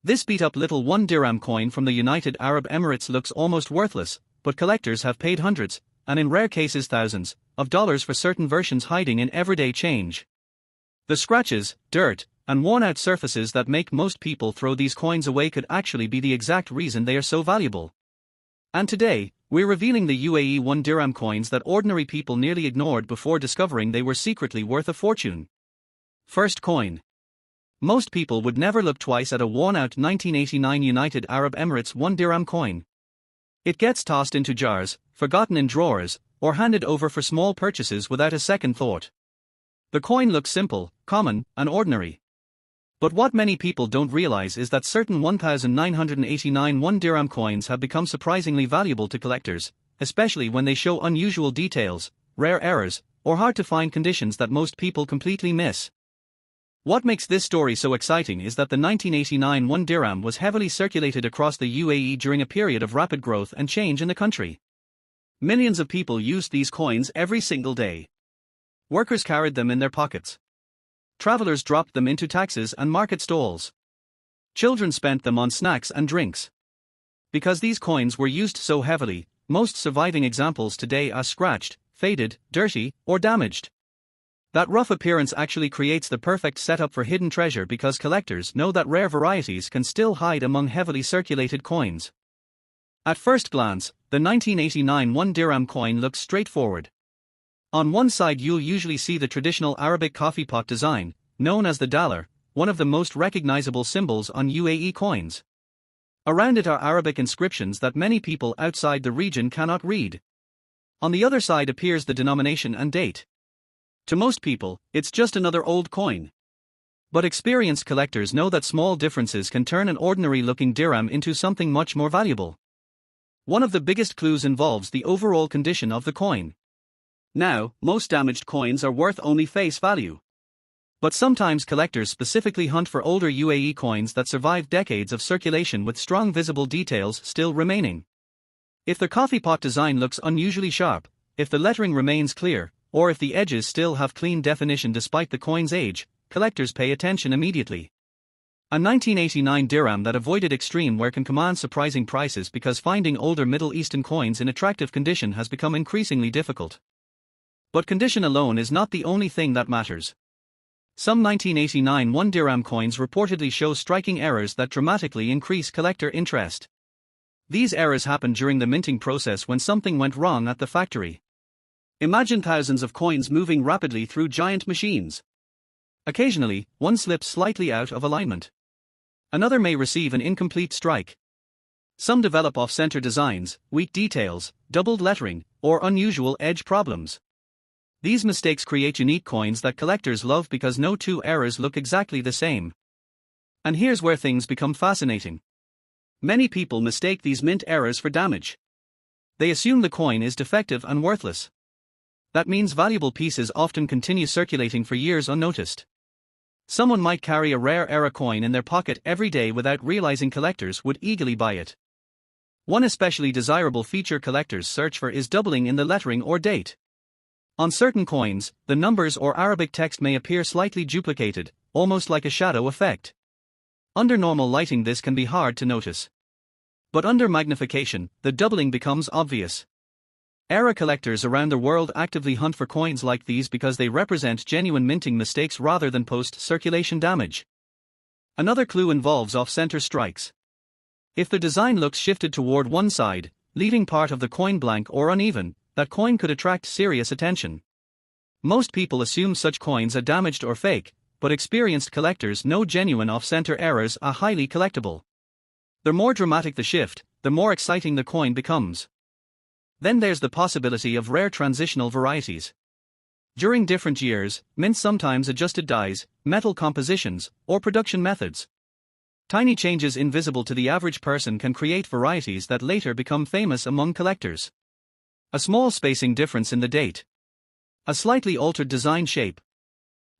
This beat-up little 1 dirham coin from the United Arab Emirates looks almost worthless, but collectors have paid hundreds, and in rare cases thousands, of dollars for certain versions hiding in everyday change. The scratches, dirt, and worn-out surfaces that make most people throw these coins away could actually be the exact reason they are so valuable. And today, we're revealing the UAE 1 dirham coins that ordinary people nearly ignored before discovering they were secretly worth a fortune. First coin. Most people would never look twice at a worn-out 1989 United Arab Emirates 1 dirham coin. It gets tossed into jars, forgotten in drawers, or handed over for small purchases without a second thought. The coin looks simple, common, and ordinary. But what many people don't realize is that certain 1989 1 dirham coins have become surprisingly valuable to collectors, especially when they show unusual details, rare errors, or hard-to-find conditions that most people completely miss. What makes this story so exciting is that the 1989 1 dirham was heavily circulated across the UAE during a period of rapid growth and change in the country. Millions of people used these coins every single day. Workers carried them in their pockets. Travelers dropped them into taxis and market stalls. Children spent them on snacks and drinks. Because these coins were used so heavily, most surviving examples today are scratched, faded, dirty, or damaged. That rough appearance actually creates the perfect setup for hidden treasure because collectors know that rare varieties can still hide among heavily circulated coins. At first glance, the 1989 1 dirham coin looks straightforward. On one side you'll usually see the traditional Arabic coffee pot design, known as the dalar, one of the most recognizable symbols on UAE coins. Around it are Arabic inscriptions that many people outside the region cannot read. On the other side appears the denomination and date. To most people, it's just another old coin. But experienced collectors know that small differences can turn an ordinary-looking dirham into something much more valuable. One of the biggest clues involves the overall condition of the coin. Now, most damaged coins are worth only face value. But sometimes collectors specifically hunt for older UAE coins that survived decades of circulation with strong visible details still remaining. If the coffee pot design looks unusually sharp, if the lettering remains clear, or if the edges still have clean definition despite the coin's age, collectors pay attention immediately. A 1989 dirham that avoided extreme wear can command surprising prices because finding older Middle Eastern coins in attractive condition has become increasingly difficult. But condition alone is not the only thing that matters. Some 1989 1 dirham coins reportedly show striking errors that dramatically increase collector interest. These errors happen during the minting process when something went wrong at the factory. Imagine thousands of coins moving rapidly through giant machines. Occasionally, one slips slightly out of alignment. Another may receive an incomplete strike. Some develop off-center designs, weak details, doubled lettering, or unusual edge problems. These mistakes create unique coins that collectors love because no two errors look exactly the same. And here's where things become fascinating. Many people mistake these mint errors for damage. They assume the coin is defective and worthless. That means valuable pieces often continue circulating for years unnoticed. Someone might carry a rare era coin in their pocket every day without realizing collectors would eagerly buy it. One especially desirable feature collectors search for is doubling in the lettering or date. On certain coins, the numbers or Arabic text may appear slightly duplicated, almost like a shadow effect. Under normal lighting this can be hard to notice. But under magnification, the doubling becomes obvious. Era collectors around the world actively hunt for coins like these because they represent genuine minting mistakes rather than post-circulation damage. Another clue involves off-center strikes. If the design looks shifted toward one side, leaving part of the coin blank or uneven, that coin could attract serious attention. Most people assume such coins are damaged or fake, but experienced collectors know genuine off-center errors are highly collectible. The more dramatic the shift, the more exciting the coin becomes. Then there's the possibility of rare transitional varieties. During different years, mints sometimes adjusted dyes, metal compositions, or production methods. Tiny changes invisible to the average person can create varieties that later become famous among collectors. A small spacing difference in the date. A slightly altered design shape.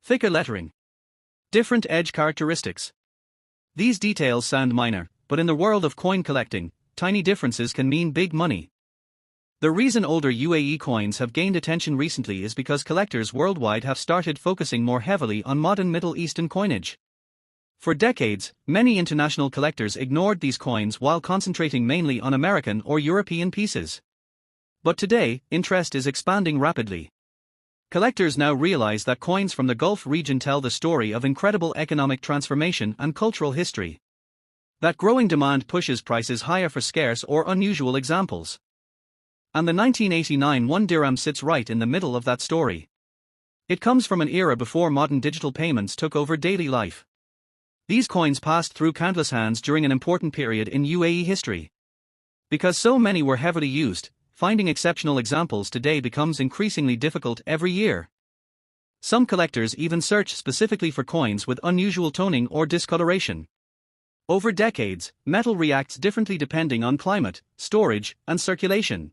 Thicker lettering. Different edge characteristics. These details sound minor, but in the world of coin collecting, tiny differences can mean big money. The reason older UAE coins have gained attention recently is because collectors worldwide have started focusing more heavily on modern Middle Eastern coinage. For decades, many international collectors ignored these coins while concentrating mainly on American or European pieces. But today, interest is expanding rapidly. Collectors now realize that coins from the Gulf region tell the story of incredible economic transformation and cultural history. That growing demand pushes prices higher for scarce or unusual examples. And the 1989 1 dirham sits right in the middle of that story. It comes from an era before modern digital payments took over daily life. These coins passed through countless hands during an important period in UAE history. Because so many were heavily used, finding exceptional examples today becomes increasingly difficult every year. Some collectors even search specifically for coins with unusual toning or discoloration. Over decades, metal reacts differently depending on climate, storage, and circulation.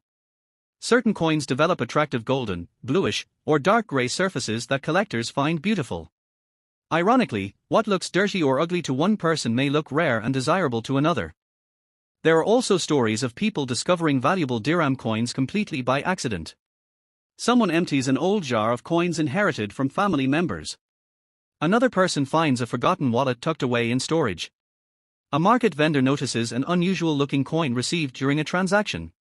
Certain coins develop attractive golden, bluish, or dark gray surfaces that collectors find beautiful. Ironically, what looks dirty or ugly to one person may look rare and desirable to another. There are also stories of people discovering valuable dirham coins completely by accident. Someone empties an old jar of coins inherited from family members. Another person finds a forgotten wallet tucked away in storage. A market vendor notices an unusual-looking coin received during a transaction.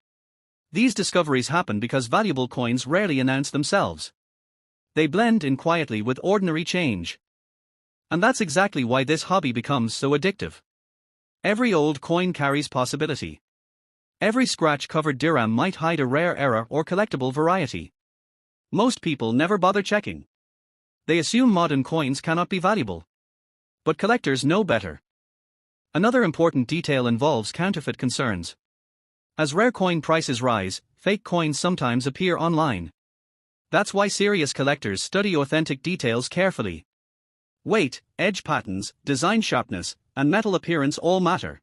These discoveries happen because valuable coins rarely announce themselves. They blend in quietly with ordinary change. And that's exactly why this hobby becomes so addictive. Every old coin carries possibility. Every scratch-covered dirham might hide a rare error or collectible variety. Most people never bother checking. They assume modern coins cannot be valuable. But collectors know better. Another important detail involves counterfeit concerns. As rare coin prices rise, fake coins sometimes appear online. That's why serious collectors study authentic details carefully. Weight, edge patterns, design sharpness, and metal appearance all matter.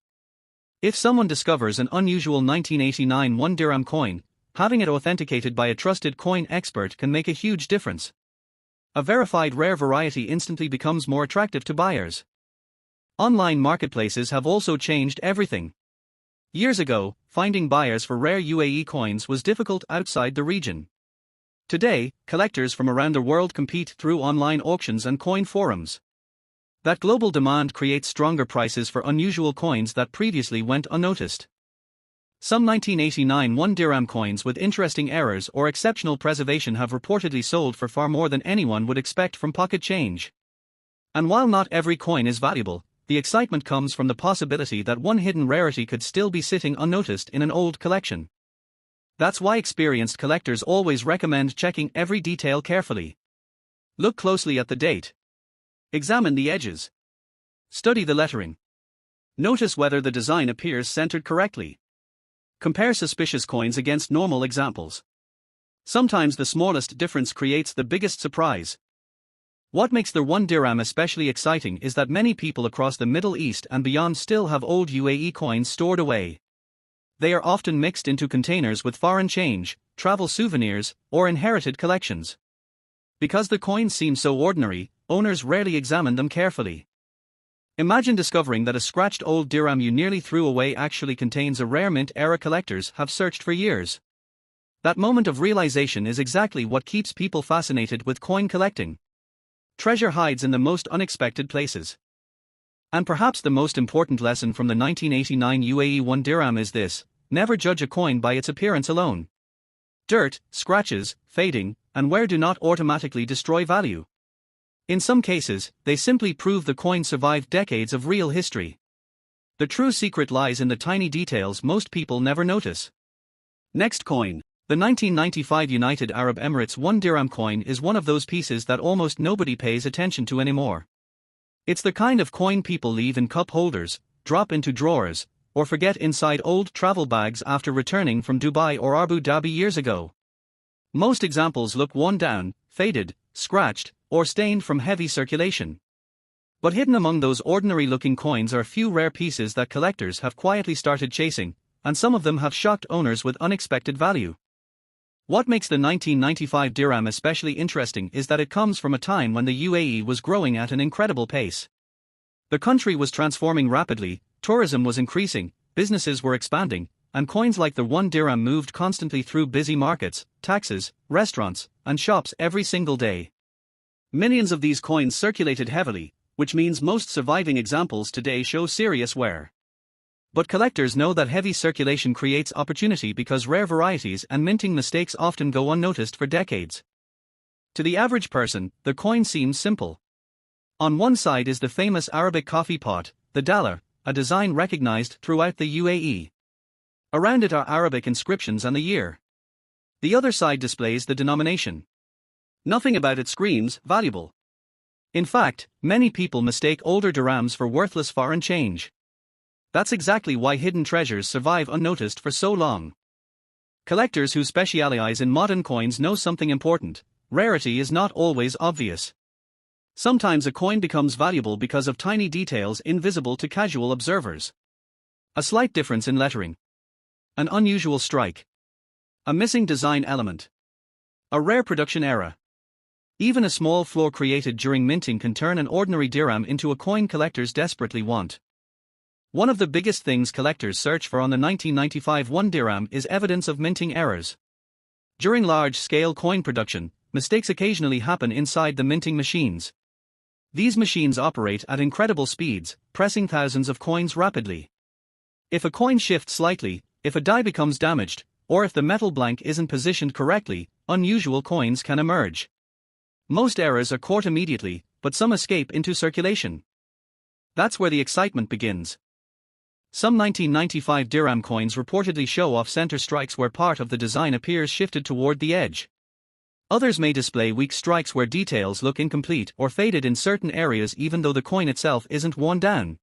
If someone discovers an unusual 1989 1 dirham coin, having it authenticated by a trusted coin expert can make a huge difference. A verified rare variety instantly becomes more attractive to buyers. Online marketplaces have also changed everything. Years ago, finding buyers for rare UAE coins was difficult outside the region. Today, collectors from around the world compete through online auctions and coin forums. That global demand creates stronger prices for unusual coins that previously went unnoticed. Some 1989 1 dirham coins with interesting errors or exceptional preservation have reportedly sold for far more than anyone would expect from pocket change. And while not every coin is valuable, the excitement comes from the possibility that one hidden rarity could still be sitting unnoticed in an old collection. That's why experienced collectors always recommend checking every detail carefully. Look closely at the date. Examine the edges. Study the lettering. Notice whether the design appears centered correctly. Compare suspicious coins against normal examples. Sometimes the smallest difference creates the biggest surprise. What makes the 1 dirham especially exciting is that many people across the Middle East and beyond still have old UAE coins stored away. They are often mixed into containers with foreign change, travel souvenirs, or inherited collections. Because the coins seem so ordinary, owners rarely examine them carefully. Imagine discovering that a scratched old dirham you nearly threw away actually contains a rare mint-era collectors have searched for years. That moment of realization is exactly what keeps people fascinated with coin collecting. Treasure hides in the most unexpected places. And perhaps the most important lesson from the 1989 UAE 1 dirham is this: never judge a coin by its appearance alone. Dirt, scratches, fading, and wear do not automatically destroy value. In some cases, they simply prove the coin survived decades of real history. The true secret lies in the tiny details most people never notice. Next coin. The 1995 United Arab Emirates 1 dirham coin is one of those pieces that almost nobody pays attention to anymore. It's the kind of coin people leave in cup holders, drop into drawers, or forget inside old travel bags after returning from Dubai or Abu Dhabi years ago. Most examples look worn down, faded, scratched, or stained from heavy circulation. But hidden among those ordinary-looking coins are a few rare pieces that collectors have quietly started chasing, and some of them have shocked owners with unexpected value. What makes the 1995 dirham especially interesting is that it comes from a time when the UAE was growing at an incredible pace. The country was transforming rapidly, tourism was increasing, businesses were expanding, and coins like the 1 dirham moved constantly through busy markets, taxis, restaurants, and shops every single day. Millions of these coins circulated heavily, which means most surviving examples today show serious wear. But collectors know that heavy circulation creates opportunity because rare varieties and minting mistakes often go unnoticed for decades. To the average person, the coin seems simple. On one side is the famous Arabic coffee pot, the dollar, a design recognized throughout the UAE. Around it are Arabic inscriptions and the year. The other side displays the denomination. Nothing about it screams valuable. In fact, many people mistake older dirhams for worthless foreign change. That's exactly why hidden treasures survive unnoticed for so long. Collectors who specialize in modern coins know something important: rarity is not always obvious. Sometimes a coin becomes valuable because of tiny details invisible to casual observers. A slight difference in lettering. An unusual strike. A missing design element. A rare production error. Even a small flaw created during minting can turn an ordinary dirham into a coin collectors desperately want. One of the biggest things collectors search for on the 1995 1 dirham is evidence of minting errors. During large-scale coin production, mistakes occasionally happen inside the minting machines. These machines operate at incredible speeds, pressing thousands of coins rapidly. If a coin shifts slightly, if a die becomes damaged, or if the metal blank isn't positioned correctly, unusual coins can emerge. Most errors are caught immediately, but some escape into circulation. That's where the excitement begins. Some 1995 dirham coins reportedly show off-center strikes where part of the design appears shifted toward the edge. Others may display weak strikes where details look incomplete or faded in certain areas even though the coin itself isn't worn down.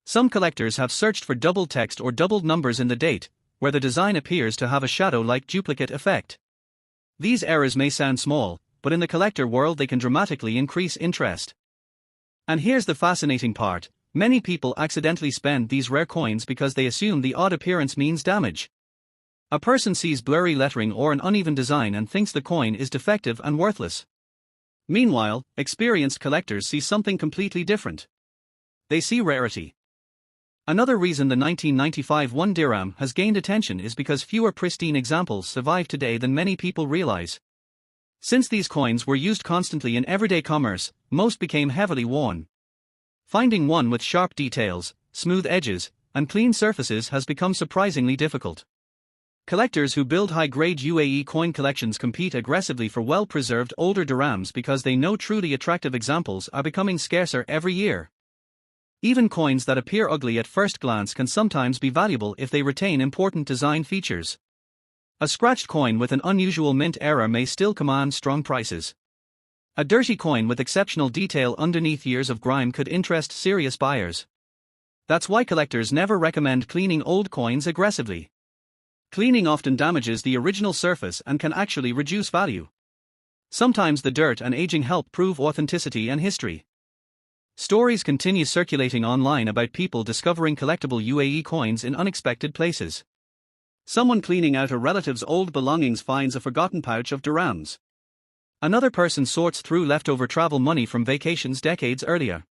Some collectors have searched for doubled text or doubled numbers in the date, where the design appears to have a shadow-like duplicate effect. These errors may sound small, but in the collector world they can dramatically increase interest. And here's the fascinating part: many people accidentally spend these rare coins because they assume the odd appearance means damage. A person sees blurry lettering or an uneven design and thinks the coin is defective and worthless. Meanwhile, experienced collectors see something completely different. They see rarity. Another reason the 1995 1 dirham has gained attention is because fewer pristine examples survive today than many people realize. Since these coins were used constantly in everyday commerce, most became heavily worn. Finding one with sharp details, smooth edges, and clean surfaces has become surprisingly difficult. Collectors who build high-grade UAE coin collections compete aggressively for well-preserved older dirhams because they know truly attractive examples are becoming scarcer every year. Even coins that appear ugly at first glance can sometimes be valuable if they retain important design features. A scratched coin with an unusual mint error may still command strong prices. A dirty coin with exceptional detail underneath years of grime could interest serious buyers. That's why collectors never recommend cleaning old coins aggressively. Cleaning often damages the original surface and can actually reduce value. Sometimes the dirt and aging help prove authenticity and history. Stories continue circulating online about people discovering collectible UAE coins in unexpected places. Someone cleaning out a relative's old belongings finds a forgotten pouch of dirhams. Another person sorts through leftover travel money from vacations decades earlier.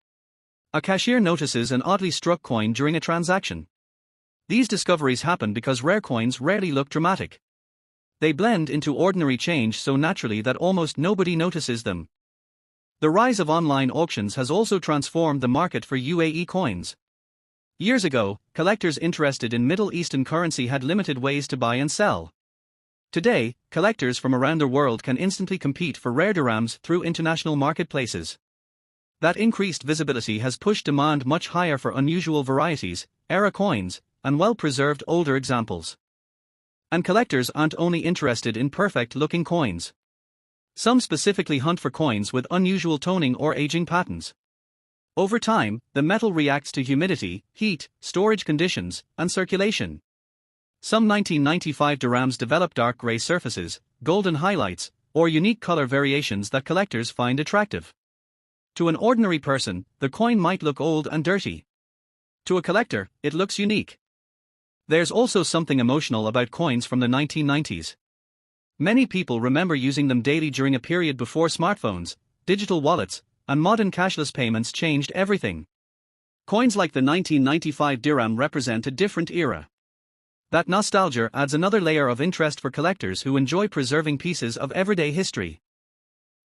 A cashier notices an oddly struck coin during a transaction. These discoveries happen because rare coins rarely look dramatic. They blend into ordinary change so naturally that almost nobody notices them. The rise of online auctions has also transformed the market for UAE coins. Years ago, collectors interested in Middle Eastern currency had limited ways to buy and sell. Today, collectors from around the world can instantly compete for rare dirhams through international marketplaces. That increased visibility has pushed demand much higher for unusual varieties, era coins, and well-preserved older examples. And collectors aren't only interested in perfect-looking coins. Some specifically hunt for coins with unusual toning or aging patterns. Over time, the metal reacts to humidity, heat, storage conditions, and circulation. Some 1995 dirhams develop dark gray surfaces, golden highlights, or unique color variations that collectors find attractive. To an ordinary person, the coin might look old and dirty. To a collector, it looks unique. There's also something emotional about coins from the 1990s. Many people remember using them daily during a period before smartphones, digital wallets, and modern cashless payments changed everything. Coins like the 1995 dirham represent a different era. That nostalgia adds another layer of interest for collectors who enjoy preserving pieces of everyday history.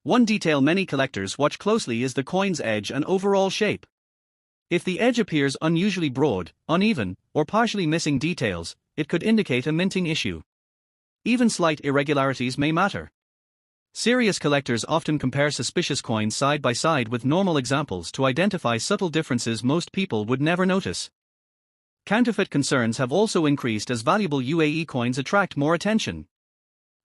One detail many collectors watch closely is the coin's edge and overall shape. If the edge appears unusually broad, uneven, or partially missing details, it could indicate a minting issue. Even slight irregularities may matter. Serious collectors often compare suspicious coins side by side with normal examples to identify subtle differences most people would never notice. Counterfeit concerns have also increased as valuable UAE coins attract more attention.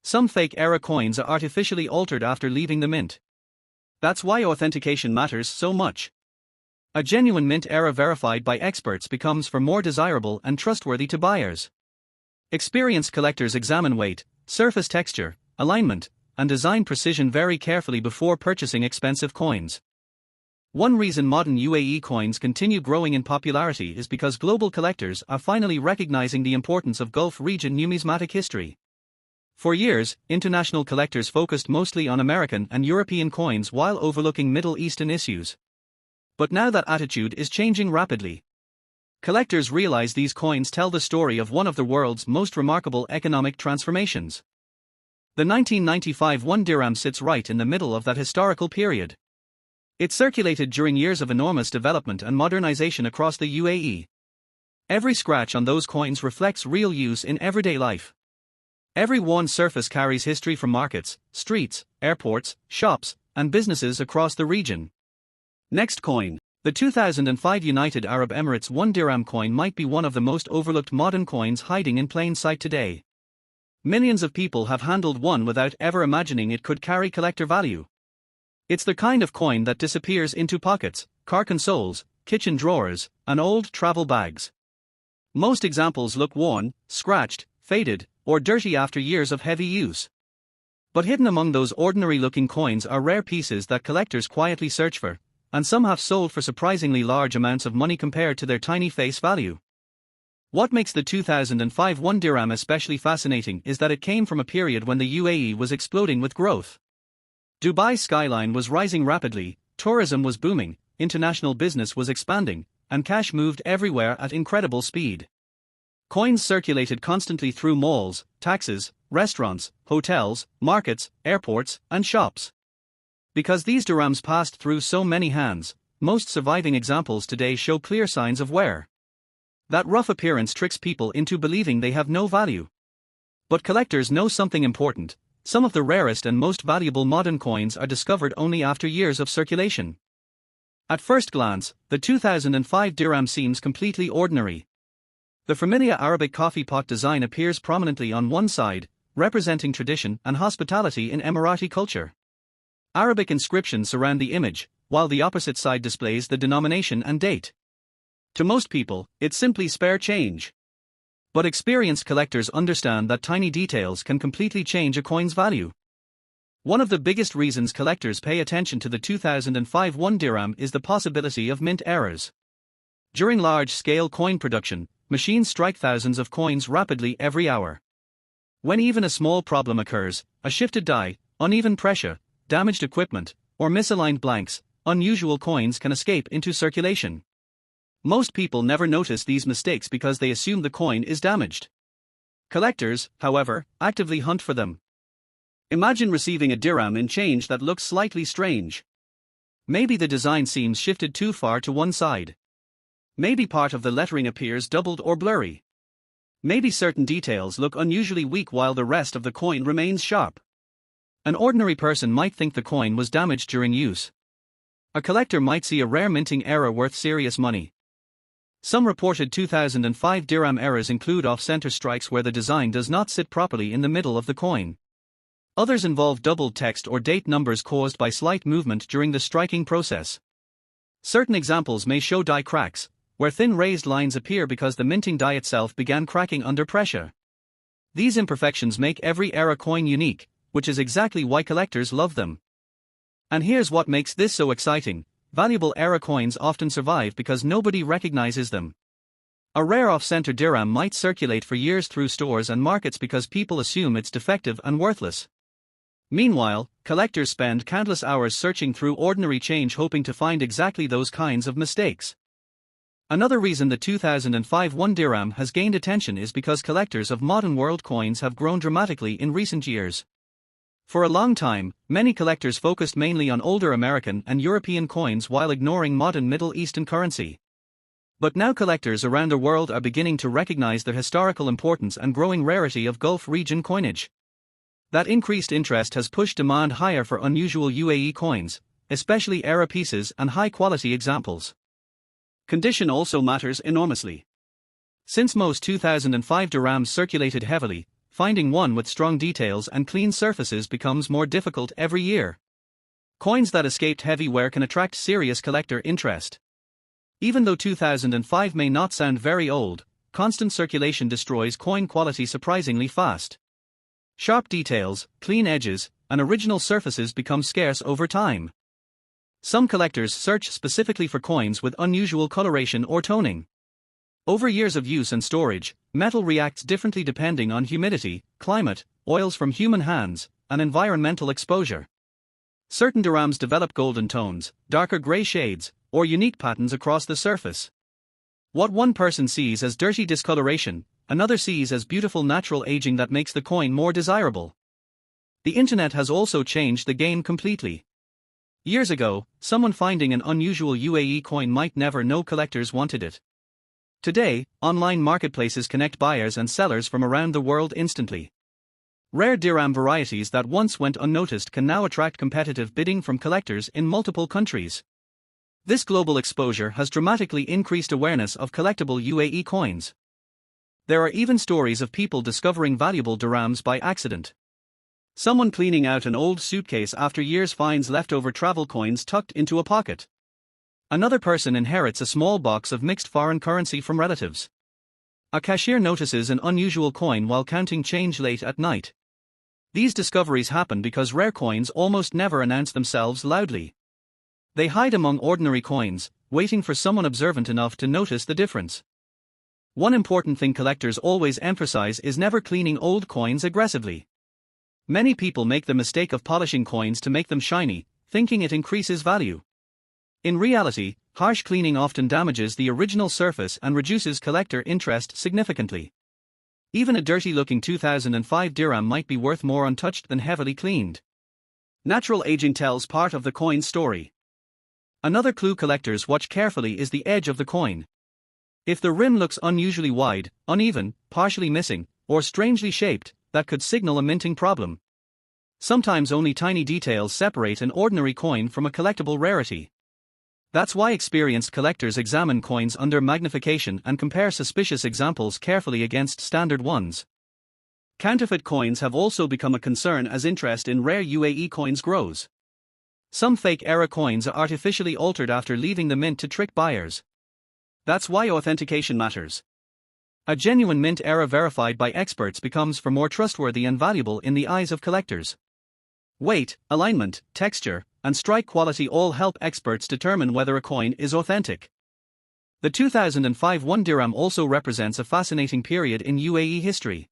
Some fake era coins are artificially altered after leaving the mint. That's why authentication matters so much. A genuine mint era verified by experts becomes far more desirable and trustworthy to buyers. Experienced collectors examine weight, surface texture, alignment, and design precision very carefully before purchasing expensive coins. One reason modern UAE coins continue growing in popularity is because global collectors are finally recognizing the importance of Gulf region numismatic history. For years, international collectors focused mostly on American and European coins while overlooking Middle Eastern issues. But now that attitude is changing rapidly. Collectors realize these coins tell the story of one of the world's most remarkable economic transformations. The 1995 1 dirham sits right in the middle of that historical period. It circulated during years of enormous development and modernization across the UAE. Every scratch on those coins reflects real use in everyday life. Every worn surface carries history from markets, streets, airports, shops, and businesses across the region. Next coin. The 2005 United Arab Emirates 1 dirham coin might be one of the most overlooked modern coins hiding in plain sight today. Millions of people have handled one without ever imagining it could carry collector value. It's the kind of coin that disappears into pockets, car consoles, kitchen drawers, and old travel bags. Most examples look worn, scratched, faded, or dirty after years of heavy use. But hidden among those ordinary-looking coins are rare pieces that collectors quietly search for, and some have sold for surprisingly large amounts of money compared to their tiny face value. What makes the 2005 1 dirham especially fascinating is that it came from a period when the UAE was exploding with growth. Dubai's skyline was rising rapidly, tourism was booming, international business was expanding, and cash moved everywhere at incredible speed. Coins circulated constantly through malls, taxis, restaurants, hotels, markets, airports, and shops. Because these dirhams passed through so many hands, most surviving examples today show clear signs of wear. That rough appearance tricks people into believing they have no value. But collectors know something important: some of the rarest and most valuable modern coins are discovered only after years of circulation. At first glance, the 2005 dirham seems completely ordinary. The familiar Arabic coffee pot design appears prominently on one side, representing tradition and hospitality in Emirati culture. Arabic inscriptions surround the image, while the opposite side displays the denomination and date. To most people, it's simply spare change. But experienced collectors understand that tiny details can completely change a coin's value. One of the biggest reasons collectors pay attention to the 2005 1 dirham is the possibility of mint errors. During large-scale coin production, machines strike thousands of coins rapidly every hour. When even a small problem occurs, a shifted die, uneven pressure, damaged equipment, or misaligned blanks, unusual coins can escape into circulation. Most people never notice these mistakes because they assume the coin is damaged. Collectors, however, actively hunt for them. Imagine receiving a dirham in change that looks slightly strange. Maybe the design seems shifted too far to one side. Maybe part of the lettering appears doubled or blurry. Maybe certain details look unusually weak while the rest of the coin remains sharp. An ordinary person might think the coin was damaged during use. A collector might see a rare minting error worth serious money. Some reported 2005 dirham errors include off-center strikes where the design does not sit properly in the middle of the coin. Others involve doubled text or date numbers caused by slight movement during the striking process. Certain examples may show die cracks, where thin raised lines appear because the minting die itself began cracking under pressure. These imperfections make every era coin unique, which is exactly why collectors love them. And here's what makes this so exciting: valuable era coins often survive because nobody recognizes them. A rare off-center dirham might circulate for years through stores and markets because people assume it's defective and worthless. Meanwhile, collectors spend countless hours searching through ordinary change hoping to find exactly those kinds of mistakes. Another reason the 2005 1 dirham has gained attention is because collectors of modern world coins have grown dramatically in recent years. For a long time, many collectors focused mainly on older American and European coins while ignoring modern Middle Eastern currency. But now collectors around the world are beginning to recognize their historical importance and growing rarity of Gulf region coinage. That increased interest has pushed demand higher for unusual UAE coins, especially era pieces and high-quality examples. Condition also matters enormously. Since most 2005 dirhams circulated heavily, finding one with strong details and clean surfaces becomes more difficult every year. Coins that escaped heavy wear can attract serious collector interest. Even though 2005 may not sound very old, constant circulation destroys coin quality surprisingly fast. Sharp details, clean edges, and original surfaces become scarce over time. Some collectors search specifically for coins with unusual coloration or toning. Over years of use and storage, metal reacts differently depending on humidity, climate, oils from human hands, and environmental exposure. Certain dirhams develop golden tones, darker gray shades, or unique patterns across the surface. What one person sees as dirty discoloration, another sees as beautiful natural aging that makes the coin more desirable. The internet has also changed the game completely. Years ago, someone finding an unusual UAE coin might never know collectors wanted it. Today, online marketplaces connect buyers and sellers from around the world instantly. Rare dirham varieties that once went unnoticed can now attract competitive bidding from collectors in multiple countries. This global exposure has dramatically increased awareness of collectible UAE coins. There are even stories of people discovering valuable dirhams by accident. Someone cleaning out an old suitcase after years finds leftover travel coins tucked into a pocket. Another person inherits a small box of mixed foreign currency from relatives. A cashier notices an unusual coin while counting change late at night. These discoveries happen because rare coins almost never announce themselves loudly. They hide among ordinary coins, waiting for someone observant enough to notice the difference. One important thing collectors always emphasize is never cleaning old coins aggressively. Many people make the mistake of polishing coins to make them shiny, thinking it increases value. In reality, harsh cleaning often damages the original surface and reduces collector interest significantly. Even a dirty-looking 2005 dirham might be worth more untouched than heavily cleaned. Natural aging tells part of the coin's story. Another clue collectors watch carefully is the edge of the coin. If the rim looks unusually wide, uneven, partially missing, or strangely shaped, that could signal a minting problem. Sometimes only tiny details separate an ordinary coin from a collectible rarity. That's why experienced collectors examine coins under magnification and compare suspicious examples carefully against standard ones. Counterfeit coins have also become a concern as interest in rare UAE coins grows. Some fake-era coins are artificially altered after leaving the mint to trick buyers. That's why authentication matters. A genuine mint era verified by experts becomes far more trustworthy and valuable in the eyes of collectors. Weight, alignment, texture, and strike quality all help experts determine whether a coin is authentic. The 2005 1 dirham also represents a fascinating period in UAE history.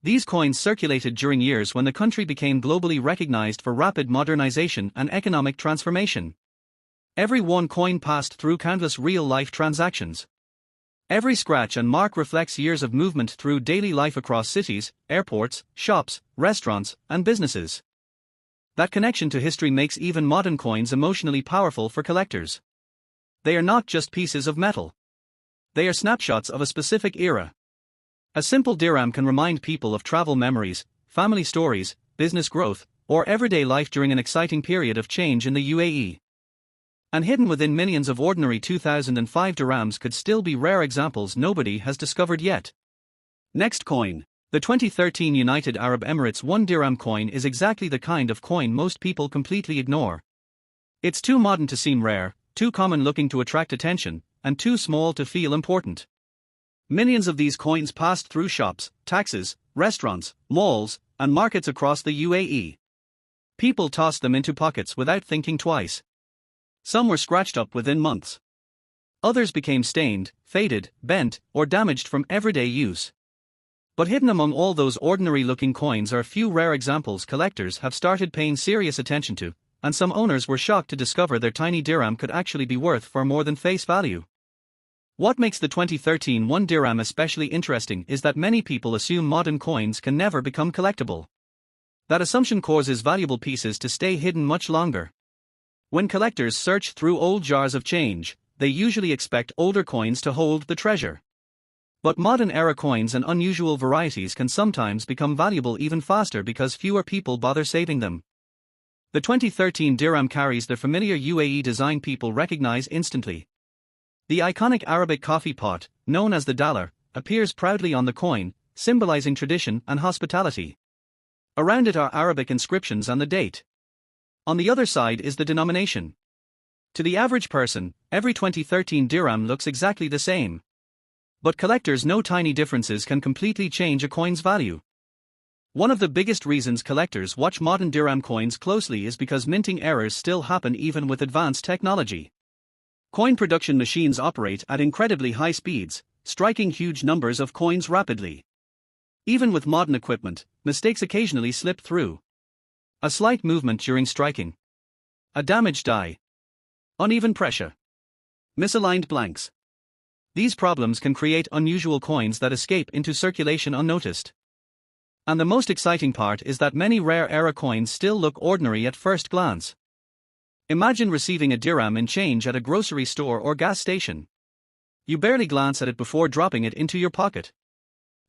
These coins circulated during years when the country became globally recognized for rapid modernization and economic transformation. Every one coin passed through countless real-life transactions. Every scratch and mark reflects years of movement through daily life across cities, airports, shops, restaurants, and businesses. That connection to history makes even modern coins emotionally powerful for collectors. They are not just pieces of metal. They are snapshots of a specific era. A simple dirham can remind people of travel memories, family stories, business growth, or everyday life during an exciting period of change in the UAE. And hidden within millions of ordinary 2005 dirhams could still be rare examples nobody has discovered yet. Next coin. The 2013 United Arab Emirates 1 dirham coin is exactly the kind of coin most people completely ignore. It's too modern to seem rare, too common looking to attract attention, and too small to feel important. Millions of these coins passed through shops, taxis, restaurants, malls, and markets across the UAE. People tossed them into pockets without thinking twice. Some were scratched up within months. Others became stained, faded, bent, or damaged from everyday use. But hidden among all those ordinary-looking coins are a few rare examples collectors have started paying serious attention to, and some owners were shocked to discover their tiny dirham could actually be worth far more than face value. What makes the 2013 1 dirham especially interesting is that many people assume modern coins can never become collectible. That assumption causes valuable pieces to stay hidden much longer. When collectors search through old jars of change, they usually expect older coins to hold the treasure. But modern-era coins and unusual varieties can sometimes become valuable even faster because fewer people bother saving them. The 2013 dirham carries the familiar UAE design people recognize instantly. The iconic Arabic coffee pot, known as the dollar, appears proudly on the coin, symbolizing tradition and hospitality. Around it are Arabic inscriptions and the date. On the other side is the denomination. To the average person, every 2013 dirham looks exactly the same. But collectors know tiny differences can completely change a coin's value. One of the biggest reasons collectors watch modern dirham coins closely is because minting errors still happen even with advanced technology. Coin production machines operate at incredibly high speeds, striking huge numbers of coins rapidly. Even with modern equipment, mistakes occasionally slip through. A slight movement during striking. A damaged die. Uneven pressure. Misaligned blanks. These problems can create unusual coins that escape into circulation unnoticed. And the most exciting part is that many rare-era coins still look ordinary at first glance. Imagine receiving a dirham in change at a grocery store or gas station. You barely glance at it before dropping it into your pocket.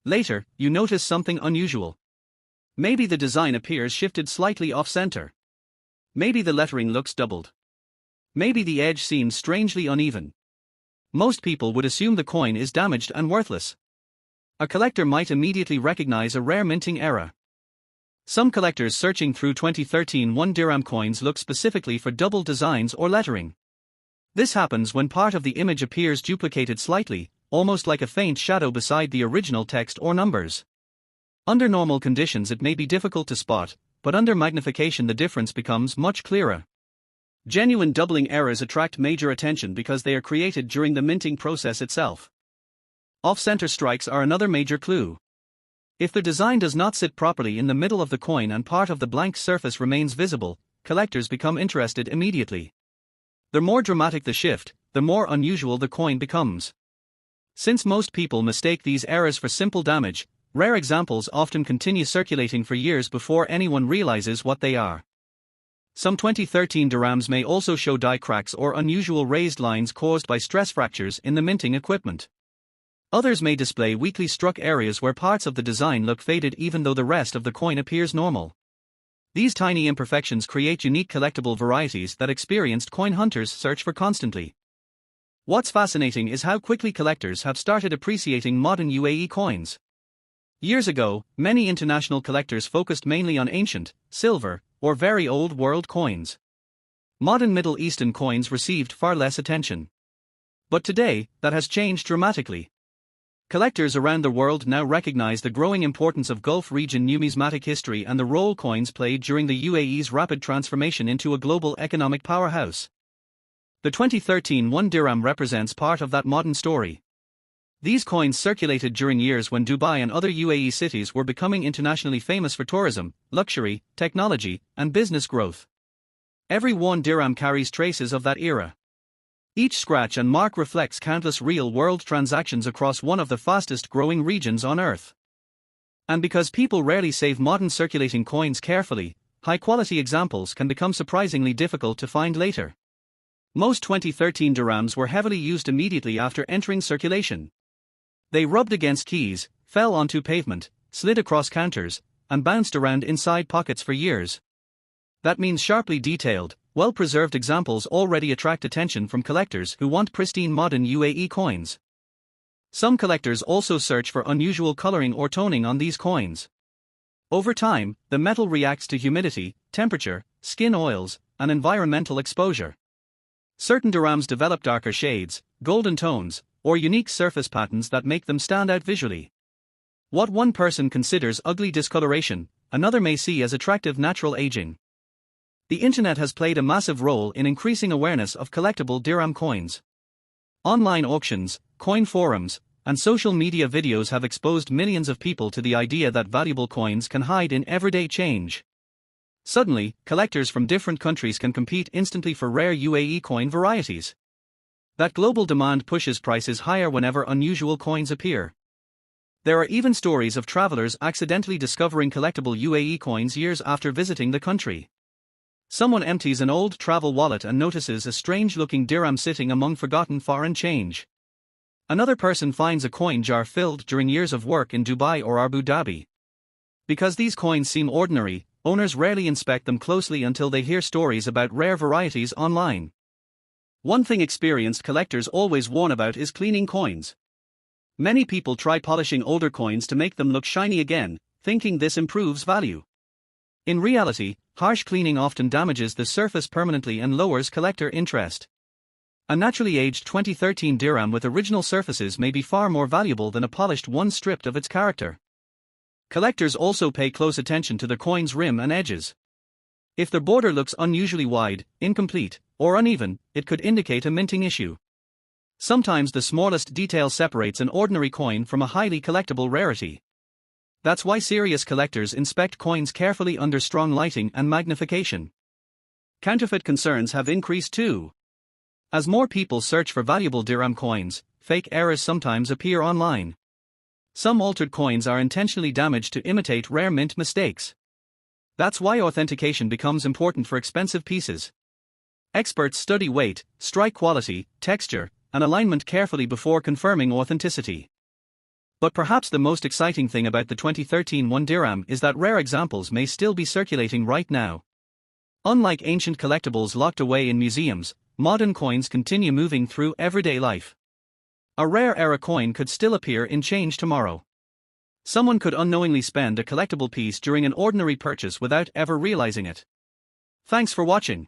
Later, you notice something unusual. Maybe the design appears shifted slightly off-center. Maybe the lettering looks doubled. Maybe the edge seems strangely uneven. Most people would assume the coin is damaged and worthless. A collector might immediately recognize a rare minting error. Some collectors searching through 2013 1 dirham coins look specifically for double designs or lettering. This happens when part of the image appears duplicated slightly, almost like a faint shadow beside the original text or numbers. Under normal conditions it may be difficult to spot, but under magnification the difference becomes much clearer. Genuine doubling errors attract major attention because they are created during the minting process itself. Off-center strikes are another major clue. If the design does not sit properly in the middle of the coin and part of the blank surface remains visible, collectors become interested immediately. The more dramatic the shift, the more unusual the coin becomes. Since most people mistake these errors for simple damage, rare examples often continue circulating for years before anyone realizes what they are. Some 2013 dirhams may also show die cracks or unusual raised lines caused by stress fractures in the minting equipment. Others may display weakly struck areas where parts of the design look faded even though the rest of the coin appears normal. These tiny imperfections create unique collectible varieties that experienced coin hunters search for constantly. What's fascinating is how quickly collectors have started appreciating modern UAE coins. Years ago, many international collectors focused mainly on ancient, silver, or very old world coins. Modern Middle Eastern coins received far less attention. But today, that has changed dramatically. Collectors around the world now recognize the growing importance of Gulf region numismatic history and the role coins played during the UAE's rapid transformation into a global economic powerhouse. The 2013 1 dirham represents part of that modern story. These coins circulated during years when Dubai and other UAE cities were becoming internationally famous for tourism, luxury, technology, and business growth. Every 1 dirham carries traces of that era. Each scratch and mark reflects countless real-world transactions across one of the fastest-growing regions on Earth. And because people rarely save modern circulating coins carefully, high-quality examples can become surprisingly difficult to find later. Most 2013 dirhams were heavily used immediately after entering circulation. They rubbed against keys, fell onto pavement, slid across counters, and bounced around inside pockets for years. That means sharply detailed, well-preserved examples already attract attention from collectors who want pristine modern UAE coins. Some collectors also search for unusual coloring or toning on these coins. Over time, the metal reacts to humidity, temperature, skin oils, and environmental exposure. Certain dirhams develop darker shades, golden tones, or unique surface patterns that make them stand out visually. What one person considers ugly discoloration, another may see as attractive natural aging. The internet has played a massive role in increasing awareness of collectible dirham coins. Online auctions, coin forums, and social media videos have exposed millions of people to the idea that valuable coins can hide in everyday change. Suddenly, collectors from different countries can compete instantly for rare UAE coin varieties. That global demand pushes prices higher whenever unusual coins appear. There are even stories of travelers accidentally discovering collectible UAE coins years after visiting the country. Someone empties an old travel wallet and notices a strange-looking dirham sitting among forgotten foreign change. Another person finds a coin jar filled during years of work in Dubai or Abu Dhabi. Because these coins seem ordinary, owners rarely inspect them closely until they hear stories about rare varieties online. One thing experienced collectors always warn about is cleaning coins. Many people try polishing older coins to make them look shiny again, thinking this improves value. In reality, harsh cleaning often damages the surface permanently and lowers collector interest. A naturally aged 2013 dirham with original surfaces may be far more valuable than a polished one stripped of its character. Collectors also pay close attention to the coin's rim and edges. If the border looks unusually wide, incomplete, or uneven, it could indicate a minting issue. Sometimes the smallest detail separates an ordinary coin from a highly collectible rarity. That's why serious collectors inspect coins carefully under strong lighting and magnification. Counterfeit concerns have increased too. As more people search for valuable dirham coins, fake errors sometimes appear online. Some altered coins are intentionally damaged to imitate rare mint mistakes. That's why authentication becomes important for expensive pieces. Experts study weight, strike quality, texture, and alignment carefully before confirming authenticity. But perhaps the most exciting thing about the 2013 1 dirham is that rare examples may still be circulating right now. Unlike ancient collectibles locked away in museums, modern coins continue moving through everyday life. A rare era coin could still appear in change tomorrow. Someone could unknowingly spend a collectible piece during an ordinary purchase without ever realizing it. Thanks for watching.